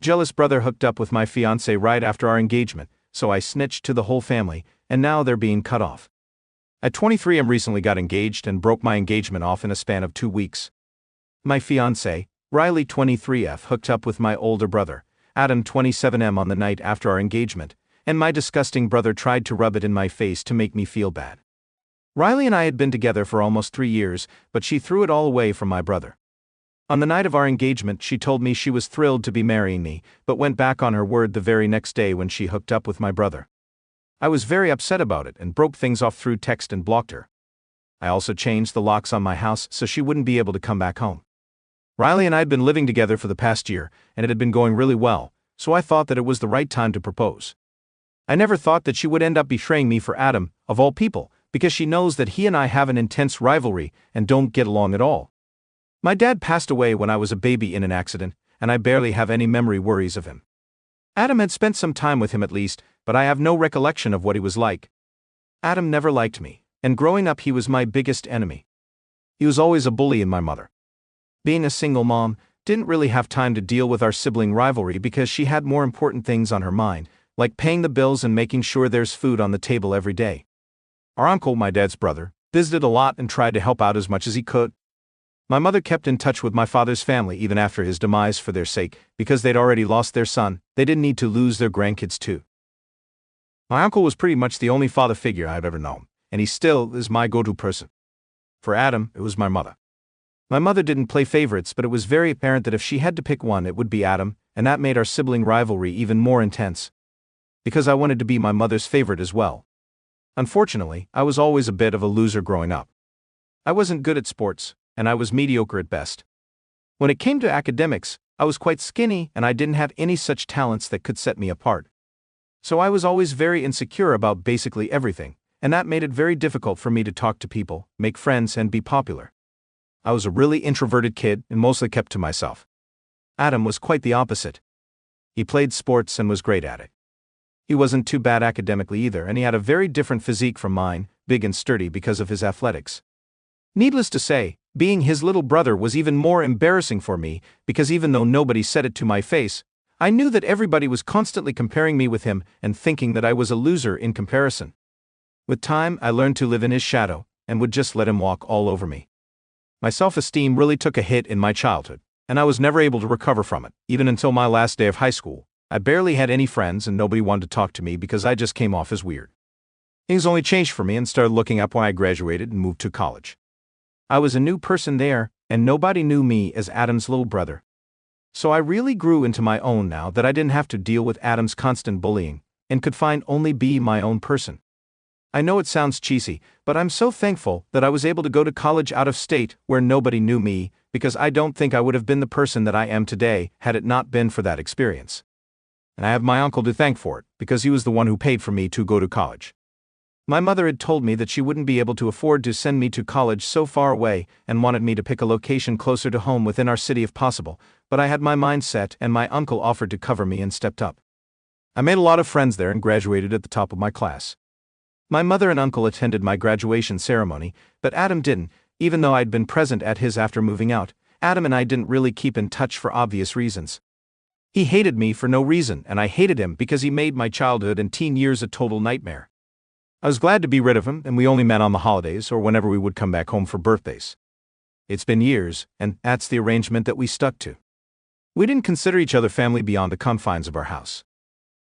Jealous brother hooked up with my fiance right after our engagement, so I snitched to the whole family, and now they're being cut off. At 23, I recently got engaged and broke my engagement off in a span of 2 weeks. My fiance, Riley 23F, hooked up with my older brother, Adam 27M, on the night after our engagement, and my disgusting brother tried to rub it in my face to make me feel bad. Riley and I had been together for almost 3 years, but she threw it all away from my brother. On the night of our engagement, she told me she was thrilled to be marrying me, but went back on her word the very next day when she hooked up with my brother. I was very upset about it and broke things off through text and blocked her. I also changed the locks on my house so she wouldn't be able to come back home. Riley and I had been living together for the past year, and it had been going really well, so I thought that it was the right time to propose. I never thought that she would end up betraying me for Adam, of all people, because she knows that he and I have an intense rivalry and don't get along at all. My dad passed away when I was a baby in an accident, and I barely have any memory worries of him. Adam had spent some time with him at least, but I have no recollection of what he was like. Adam never liked me, and growing up he was my biggest enemy. He was always a bully in my mother. Being a single mom, didn't really have time to deal with our sibling rivalry because she had more important things on her mind, like paying the bills and making sure there's food on the table every day. Our uncle, my dad's brother, visited a lot and tried to help out as much as he could. My mother kept in touch with my father's family even after his demise for their sake, because they'd already lost their son, they didn't need to lose their grandkids too. My uncle was pretty much the only father figure I've ever known, and he still is my go-to person. For Adam, it was my mother. My mother didn't play favorites, but it was very apparent that if she had to pick one, it would be Adam, and that made our sibling rivalry even more intense. Because I wanted to be my mother's favorite as well. Unfortunately, I was always a bit of a loser growing up. I wasn't good at sports, and I was mediocre at best. When it came to academics, I was quite skinny and I didn't have any such talents that could set me apart. So I was always very insecure about basically everything, and that made it very difficult for me to talk to people, make friends, and be popular. I was a really introverted kid and mostly kept to myself. Adam was quite the opposite. He played sports and was great at it. He wasn't too bad academically either, and he had a very different physique from mine, big and sturdy because of his athletics. Needless to say, being his little brother was even more embarrassing for me, because even though nobody said it to my face, I knew that everybody was constantly comparing me with him and thinking that I was a loser in comparison. With time, I learned to live in his shadow, and would just let him walk all over me. My self-esteem really took a hit in my childhood, and I was never able to recover from it, even until my last day of high school. I barely had any friends and nobody wanted to talk to me because I just came off as weird. Things only changed for me and started looking up when I graduated and moved to college. I was a new person there, and nobody knew me as Adam's little brother. So I really grew into my own now that I didn't have to deal with Adam's constant bullying, and could only be my own person. I know it sounds cheesy, but I'm so thankful that I was able to go to college out of state where nobody knew me, because I don't think I would have been the person that I am today had it not been for that experience. And I have my uncle to thank for it, because he was the one who paid for me to go to college. My mother had told me that she wouldn't be able to afford to send me to college so far away and wanted me to pick a location closer to home within our city if possible, but I had my mind set and my uncle offered to cover me and stepped up. I made a lot of friends there and graduated at the top of my class. My mother and uncle attended my graduation ceremony, but Adam didn't, even though I'd been present at his after moving out. Adam and I didn't really keep in touch for obvious reasons. He hated me for no reason, and I hated him because he made my childhood and teen years a total nightmare. I was glad to be rid of him, and we only met on the holidays or whenever we would come back home for birthdays. It's been years, and that's the arrangement that we stuck to. We didn't consider each other family beyond the confines of our house.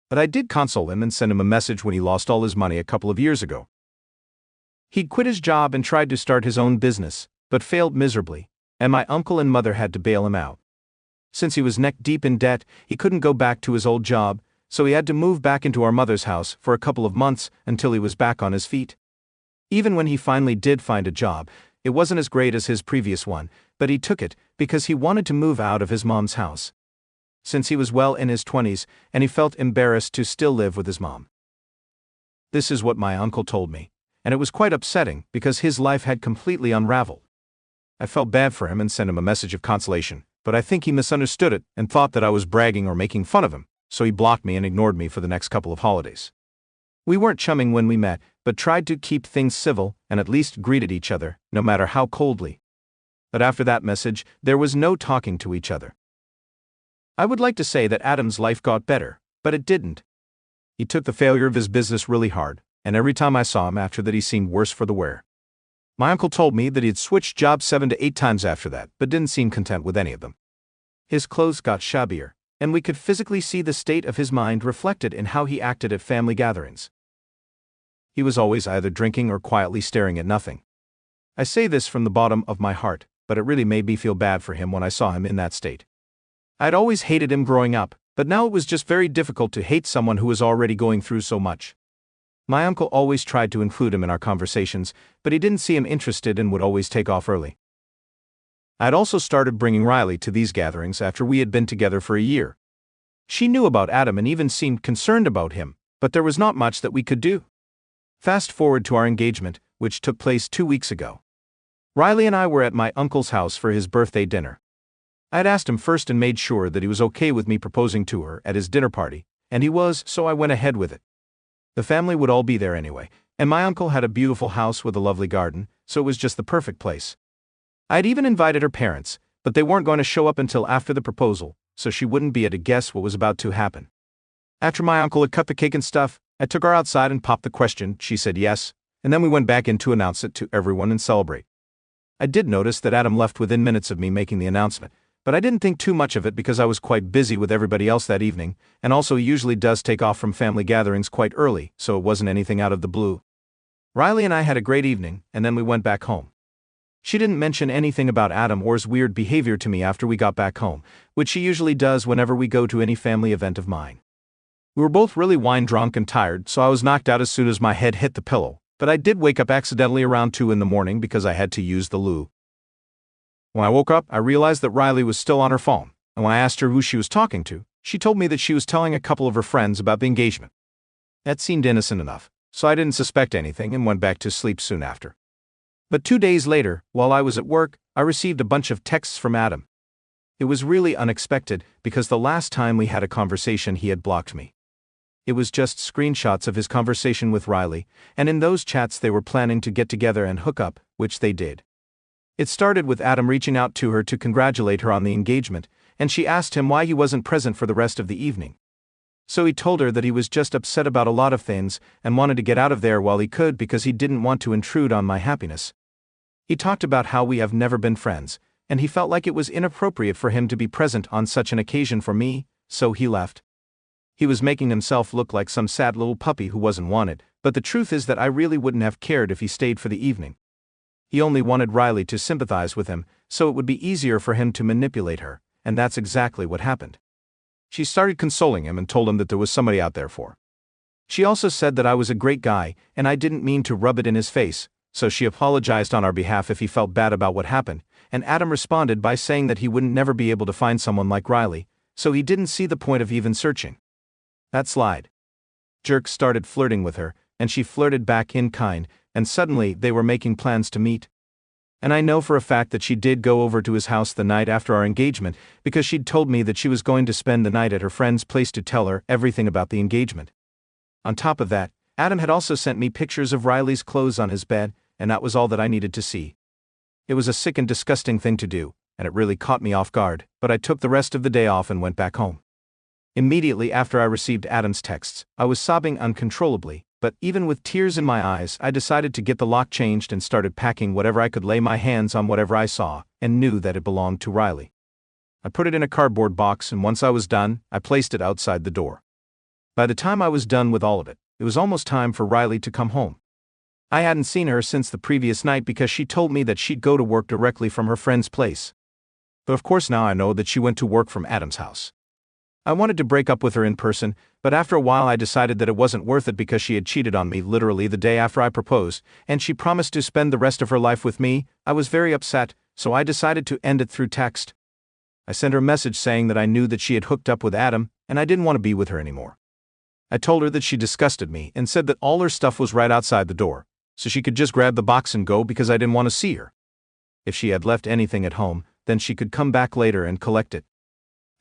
But I did console him and send him a message when he lost all his money a couple of years ago. He'd quit his job and tried to start his own business, but failed miserably, and my uncle and mother had to bail him out. Since he was neck-deep in debt, he couldn't go back to his old job, so he had to move back into our mother's house for a couple of months until he was back on his feet. Even when he finally did find a job, it wasn't as great as his previous one, but he took it because he wanted to move out of his mom's house. Since he was well in his 20s, and he felt embarrassed to still live with his mom. This is what my uncle told me, and it was quite upsetting because his life had completely unraveled. I felt bad for him and sent him a message of consolation, but I think he misunderstood it and thought that I was bragging or making fun of him, so he blocked me and ignored me for the next couple of holidays. We weren't chumming when we met, but tried to keep things civil and at least greeted each other, no matter how coldly. But after that message, there was no talking to each other. I would like to say that Adam's life got better, but it didn't. He took the failure of his business really hard, and every time I saw him after that he seemed worse for the wear. My uncle told me that he had switched jobs 7 to 8 times after that, but didn't seem content with any of them. His clothes got shabbier, and we could physically see the state of his mind reflected in how he acted at family gatherings. He was always either drinking or quietly staring at nothing. I say this from the bottom of my heart, but it really made me feel bad for him when I saw him in that state. I'd always hated him growing up, but now it was just very difficult to hate someone who was already going through so much. My uncle always tried to include him in our conversations, but he didn't seem interested and would always take off early. I'd also started bringing Riley to these gatherings after we had been together for a year. She knew about Adam and even seemed concerned about him, but there was not much that we could do. Fast forward to our engagement, which took place 2 weeks ago. Riley and I were at my uncle's house for his birthday dinner. I had asked him first and made sure that he was okay with me proposing to her at his dinner party, and he was, so I went ahead with it. The family would all be there anyway, and my uncle had a beautiful house with a lovely garden, so it was just the perfect place. I had even invited her parents, but they weren't going to show up until after the proposal, so she wouldn't be able to guess what was about to happen. After my uncle had cut the cake and stuff, I took her outside and popped the question. She said yes, and then we went back in to announce it to everyone and celebrate. I did notice that Adam left within minutes of me making the announcement, but I didn't think too much of it because I was quite busy with everybody else that evening, and also he usually does take off from family gatherings quite early, so it wasn't anything out of the blue. Riley and I had a great evening, and then we went back home. She didn't mention anything about Adam or his weird behavior to me after we got back home, which she usually does whenever we go to any family event of mine. We were both really wine-drunk and tired, so I was knocked out as soon as my head hit the pillow, but I did wake up accidentally around 2 in the morning because I had to use the loo. When I woke up, I realized that Riley was still on her phone, and when I asked her who she was talking to, she told me that she was telling a couple of her friends about the engagement. That seemed innocent enough, so I didn't suspect anything and went back to sleep soon after. But 2 days later, while I was at work, I received a bunch of texts from Adam. It was really unexpected because the last time we had a conversation he had blocked me. It was just screenshots of his conversation with Riley, and in those chats they were planning to get together and hook up, which they did. It started with Adam reaching out to her to congratulate her on the engagement, and she asked him why he wasn't present for the rest of the evening. So he told her that he was just upset about a lot of things and wanted to get out of there while he could because he didn't want to intrude on my happiness. He talked about how we have never been friends, and he felt like it was inappropriate for him to be present on such an occasion for me, so he left. He was making himself look like some sad little puppy who wasn't wanted, but the truth is that I really wouldn't have cared if he stayed for the evening. He only wanted Riley to sympathize with him, so it would be easier for him to manipulate her, and that's exactly what happened. She started consoling him and told him that there was somebody out there for. She also said that I was a great guy, and I didn't mean to rub it in his face, so she apologized on our behalf if he felt bad about what happened, and Adam responded by saying that he wouldn't never be able to find someone like Riley, so he didn't see the point of even searching. That slide jerk started flirting with her, and she flirted back in kind, and suddenly they were making plans to meet. And I know for a fact that she did go over to his house the night after our engagement because she'd told me that she was going to spend the night at her friend's place to tell her everything about the engagement. On top of that, Adam had also sent me pictures of Riley's clothes on his bed, and that was all that I needed to see. It was a sick and disgusting thing to do, and it really caught me off guard, but I took the rest of the day off and went back home. Immediately after I received Adam's texts, I was sobbing uncontrollably, but even with tears in my eyes, I decided to get the lock changed and started packing whatever I could lay my hands on whatever I saw, and knew that it belonged to Riley. I put it in a cardboard box, and once I was done, I placed it outside the door. By the time I was done with all of it, it was almost time for Riley to come home. I hadn't seen her since the previous night because she told me that she'd go to work directly from her friend's place. But of course now I know that she went to work from Adam's house. I wanted to break up with her in person, but after a while I decided that it wasn't worth it because she had cheated on me literally the day after I proposed, and she promised to spend the rest of her life with me. I was very upset, so I decided to end it through text. I sent her a message saying that I knew that she had hooked up with Adam, and I didn't want to be with her anymore. I told her that she disgusted me and said that all her stuff was right outside the door, so she could just grab the box and go because I didn't want to see her. If she had left anything at home, then she could come back later and collect it.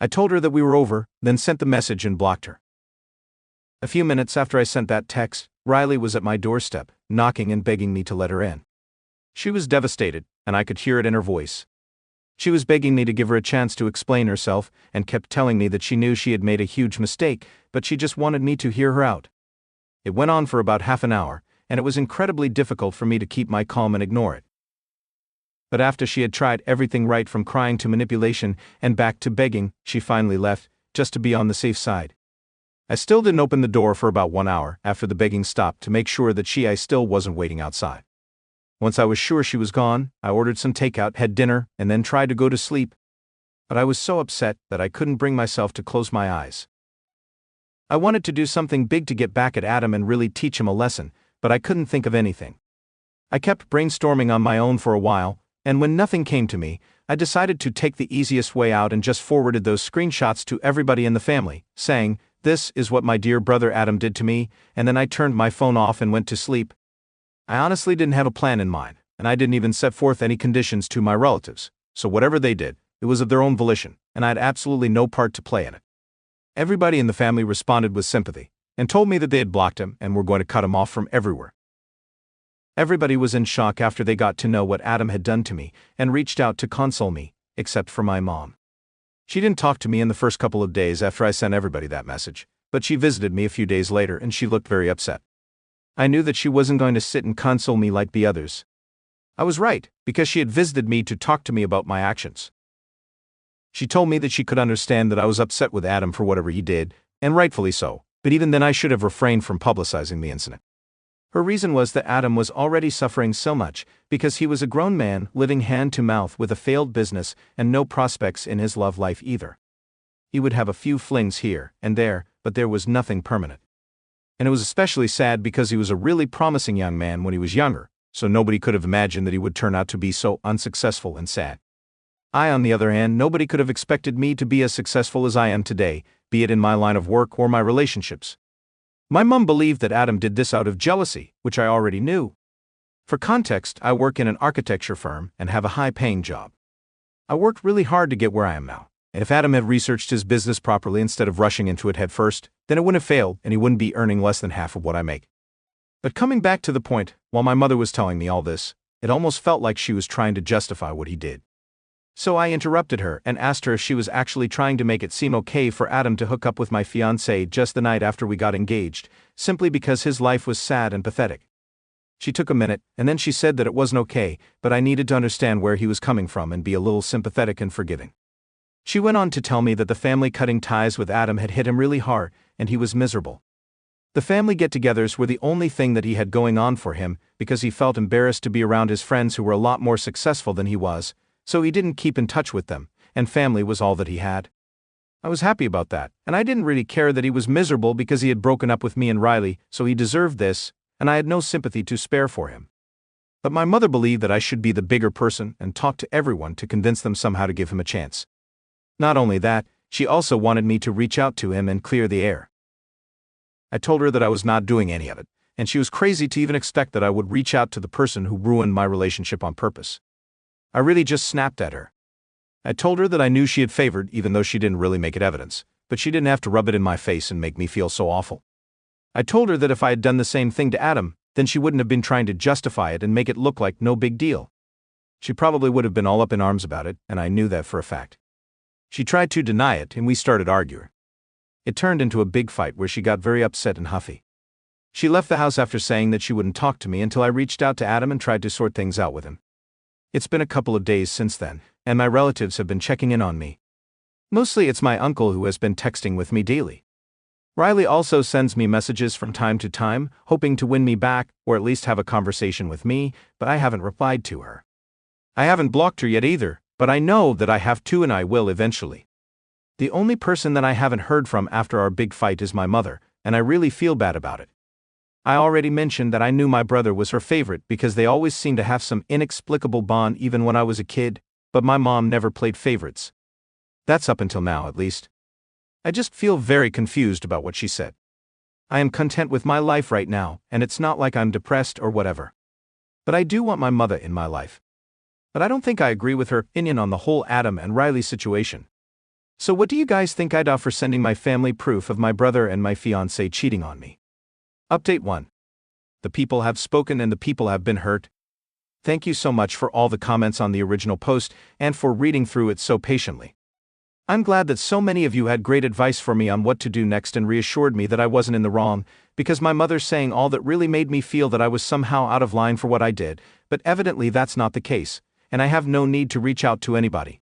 I told her that we were over, then sent the message and blocked her. A few minutes after I sent that text, Riley was at my doorstep, knocking and begging me to let her in. She was devastated, and I could hear it in her voice. She was begging me to give her a chance to explain herself and kept telling me that she knew she had made a huge mistake, but she just wanted me to hear her out. It went on for about half an hour, and it was incredibly difficult for me to keep my calm and ignore it. But after she had tried everything right from crying to manipulation and back to begging, she finally left, just to be on the safe side. I still didn't open the door for about 1 hour after the begging stopped to make sure that I still wasn't waiting outside. Once I was sure she was gone, I ordered some takeout, had dinner, and then tried to go to sleep. But I was so upset that I couldn't bring myself to close my eyes. I wanted to do something big to get back at Adam and really teach him a lesson, but I couldn't think of anything. I kept brainstorming on my own for a while, and when nothing came to me, I decided to take the easiest way out and just forwarded those screenshots to everybody in the family, saying, "This is what my dear brother Adam did to me," and then I turned my phone off and went to sleep. I honestly didn't have a plan in mind, and I didn't even set forth any conditions to my relatives, so whatever they did, it was of their own volition, and I had absolutely no part to play in it. Everybody in the family responded with sympathy, and told me that they had blocked him and were going to cut him off from everywhere. Everybody was in shock after they got to know what Adam had done to me, and reached out to console me, except for my mom. She didn't talk to me in the first couple of days after I sent everybody that message, but she visited me a few days later and she looked very upset. I knew that she wasn't going to sit and console me like the others. I was right, because she had visited me to talk to me about my actions. She told me that she could understand that I was upset with Adam for whatever he did, and rightfully so, but even then I should have refrained from publicizing the incident. Her reason was that Adam was already suffering so much because he was a grown man living hand to mouth with a failed business and no prospects in his love life either. He would have a few flings here and there, but there was nothing permanent. And it was especially sad because he was a really promising young man when he was younger, so nobody could have imagined that he would turn out to be so unsuccessful and sad. On the other hand, nobody could have expected me to be as successful as I am today, be it in my line of work or my relationships. My mom believed that Adam did this out of jealousy, which I already knew. For context, I work in an architecture firm and have a high-paying job. I worked really hard to get where I am now, and if Adam had researched his business properly instead of rushing into it head first, then it wouldn't have failed and he wouldn't be earning less than half of what I make. But coming back to the point, while my mother was telling me all this, it almost felt like she was trying to justify what he did. So I interrupted her and asked her if she was actually trying to make it seem okay for Adam to hook up with my fiance just the night after we got engaged, simply because his life was sad and pathetic. She took a minute, and then she said that it wasn't okay, but I needed to understand where he was coming from and be a little sympathetic and forgiving. She went on to tell me that the family cutting ties with Adam had hit him really hard, and he was miserable. The family get-togethers were the only thing that he had going on for him because he felt embarrassed to be around his friends who were a lot more successful than he was, so he didn't keep in touch with them, and family was all that he had. I was happy about that, and I didn't really care that he was miserable because he had broken up with me and Riley, so he deserved this, and I had no sympathy to spare for him. But my mother believed that I should be the bigger person and talk to everyone to convince them somehow to give him a chance. Not only that, she also wanted me to reach out to him and clear the air. I told her that I was not doing any of it, and she was crazy to even expect that I would reach out to the person who ruined my relationship on purpose. I really just snapped at her. I told her that I knew she had favored even though she didn't really make it evidence, but she didn't have to rub it in my face and make me feel so awful. I told her that if I had done the same thing to Adam, then she wouldn't have been trying to justify it and make it look like no big deal. She probably would have been all up in arms about it, and I knew that for a fact. She tried to deny it, and we started arguing. It turned into a big fight where she got very upset and huffy. She left the house after saying that she wouldn't talk to me until I reached out to Adam and tried to sort things out with him. It's been a couple of days since then, and my relatives have been checking in on me. Mostly it's my uncle who has been texting with me daily. Riley also sends me messages from time to time, hoping to win me back or at least have a conversation with me, but I haven't replied to her. I haven't blocked her yet either, but I know that I have to and I will eventually. The only person that I haven't heard from after our big fight is my mother, and I really feel bad about it. I already mentioned that I knew my brother was her favorite because they always seemed to have some inexplicable bond even when I was a kid, but my mom never played favorites. That's up until now, at least. I just feel very confused about what she said. I am content with my life right now, and it's not like I'm depressed or whatever. But I do want my mother in my life. But I don't think I agree with her opinion on the whole Adam and Riley situation. So what do you guys think I'd offer sending my family proof of my brother and my fiance cheating on me? Update 1. The people have spoken and the people have been hurt. Thank you so much for all the comments on the original post and for reading through it so patiently. I'm glad that so many of you had great advice for me on what to do next and reassured me that I wasn't in the wrong, because my mother saying all that really made me feel that I was somehow out of line for what I did, but evidently that's not the case, and I have no need to reach out to anybody.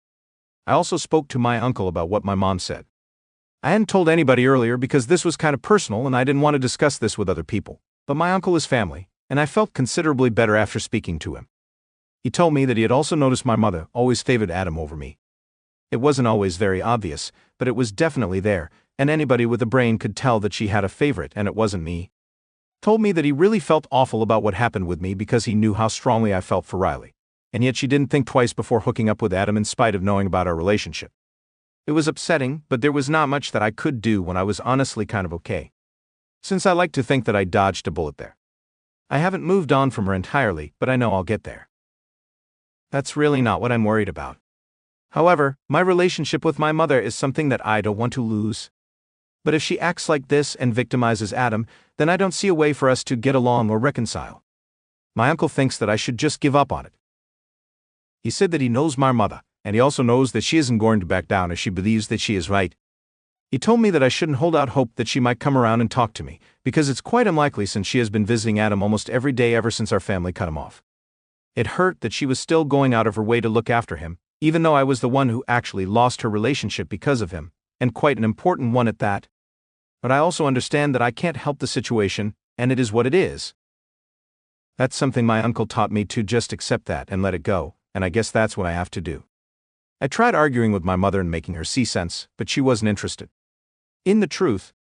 I also spoke to my uncle about what my mom said. I hadn't told anybody earlier because this was kind of personal and I didn't want to discuss this with other people, but my uncle is family, and I felt considerably better after speaking to him. He told me that he had also noticed my mother always favored Adam over me. It wasn't always very obvious, but it was definitely there, and anybody with a brain could tell that she had a favorite and it wasn't me. Told me that he really felt awful about what happened with me because he knew how strongly I felt for Riley, and yet she didn't think twice before hooking up with Adam in spite of knowing about our relationship. It was upsetting, but there was not much that I could do when I was honestly kind of okay. Since I like to think that I dodged a bullet there. I haven't moved on from her entirely, but I know I'll get there. That's really not what I'm worried about. However, my relationship with my mother is something that I don't want to lose. But if she acts like this and victimizes Adam, then I don't see a way for us to get along or reconcile. My uncle thinks that I should just give up on it. He said that he knows my mother, and he also knows that she isn't going to back down if she believes that she is right. He told me that I shouldn't hold out hope that she might come around and talk to me, because it's quite unlikely since she has been visiting Adam almost every day ever since our family cut him off. It hurt that she was still going out of her way to look after him, even though I was the one who actually lost her relationship because of him, and quite an important one at that. But I also understand that I can't help the situation, and it is what it is. That's something my uncle taught me to just accept that and let it go, and I guess that's what I have to do. I tried arguing with my mother and making her see sense, but she wasn't interested. In the truth,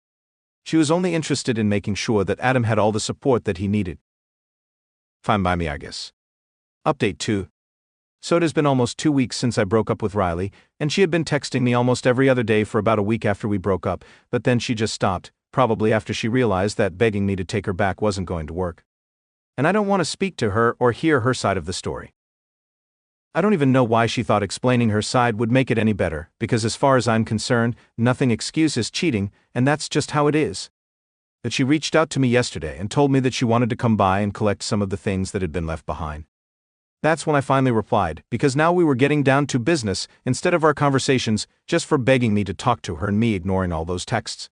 she was only interested in making sure that Adam had all the support that he needed. Fine by me, I guess. Update 2. So it has been almost 2 weeks since I broke up with Riley, and she had been texting me almost every other day for about a week after we broke up, but then she just stopped, probably after she realized that begging me to take her back wasn't going to work. And I don't want to speak to her or hear her side of the story. I don't even know why she thought explaining her side would make it any better, because as far as I'm concerned, nothing excuses cheating, and that's just how it is. But she reached out to me yesterday and told me that she wanted to come by and collect some of the things that had been left behind. That's when I finally replied, because now we were getting down to business instead of our conversations just for begging me to talk to her and me ignoring all those texts.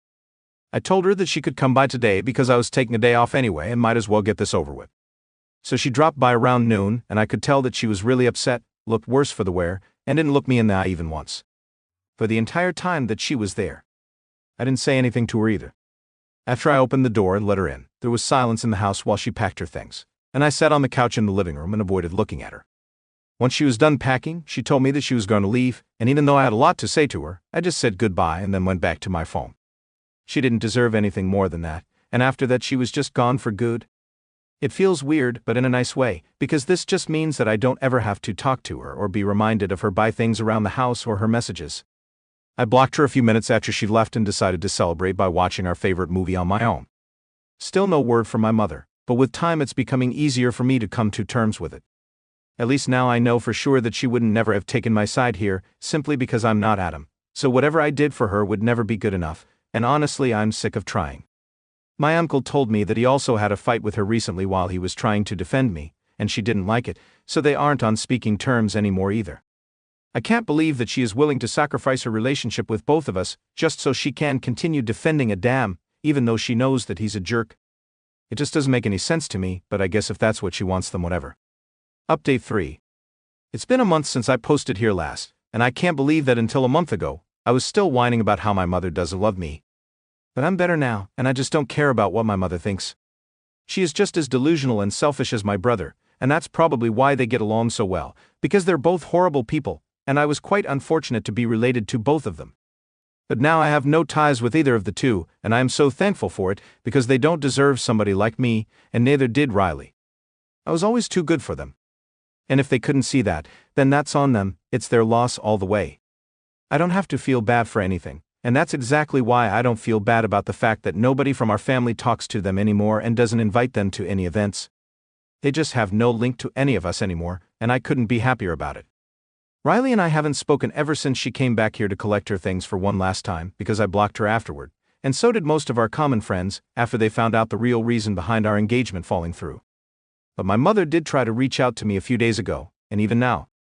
I told her that she could come by today because I was taking a day off anyway and might as well get this over with. So she dropped by around noon, and I could tell that she was really upset, looked worse for the wear, and didn't look me in the eye even once. For the entire time that she was there. I didn't say anything to her either. After I opened the door and let her in, there was silence in the house while she packed her things, and I sat on the couch in the living room and avoided looking at her. Once she was done packing, she told me that she was going to leave, and even though I had a lot to say to her, I just said goodbye and then went back to my phone. She didn't deserve anything more than that, and after that she was just gone for good. It feels weird, but in a nice way, because this just means that I don't ever have to talk to her or be reminded of her by things around the house or her messages. I blocked her a few minutes after she left and decided to celebrate by watching our favorite movie on my own. Still no word from my mother, but with time it's becoming easier for me to come to terms with it. At least now I know for sure that she wouldn't never have taken my side here, simply because I'm not Adam, so whatever I did for her would never be good enough, and honestly I'm sick of trying. My uncle told me that he also had a fight with her recently while he was trying to defend me, and she didn't like it, so they aren't on speaking terms anymore either. I can't believe that she is willing to sacrifice her relationship with both of us just so she can continue defending Adam, even though she knows that he's a jerk. It just doesn't make any sense to me, but I guess if that's what she wants, then whatever. Update 3. It's been a month since I posted here last, and I can't believe that until a month ago, I was still whining about how my mother doesn't love me. But I'm better now, and I just don't care about what my mother thinks. She is just as delusional and selfish as my brother, and that's probably why they get along so well, because they're both horrible people, and I was quite unfortunate to be related to both of them. But now I have no ties with either of the two, and I am so thankful for it, because they don't deserve somebody like me, and neither did Riley. I was always too good for them. And if they couldn't see that, then that's on them, it's their loss all the way. I don't have to feel bad for anything, and that's exactly why I don't feel bad about the fact that nobody from our family talks to them anymore and doesn't invite them to any events. They just have no link to any of us anymore, and I couldn't be happier about it. Riley and I haven't spoken ever since she came back here to collect her things for one last time because I blocked her afterward, and so did most of our common friends after they found out the real reason behind our engagement falling through. But my mother did try to reach out to me a few days ago, and even now,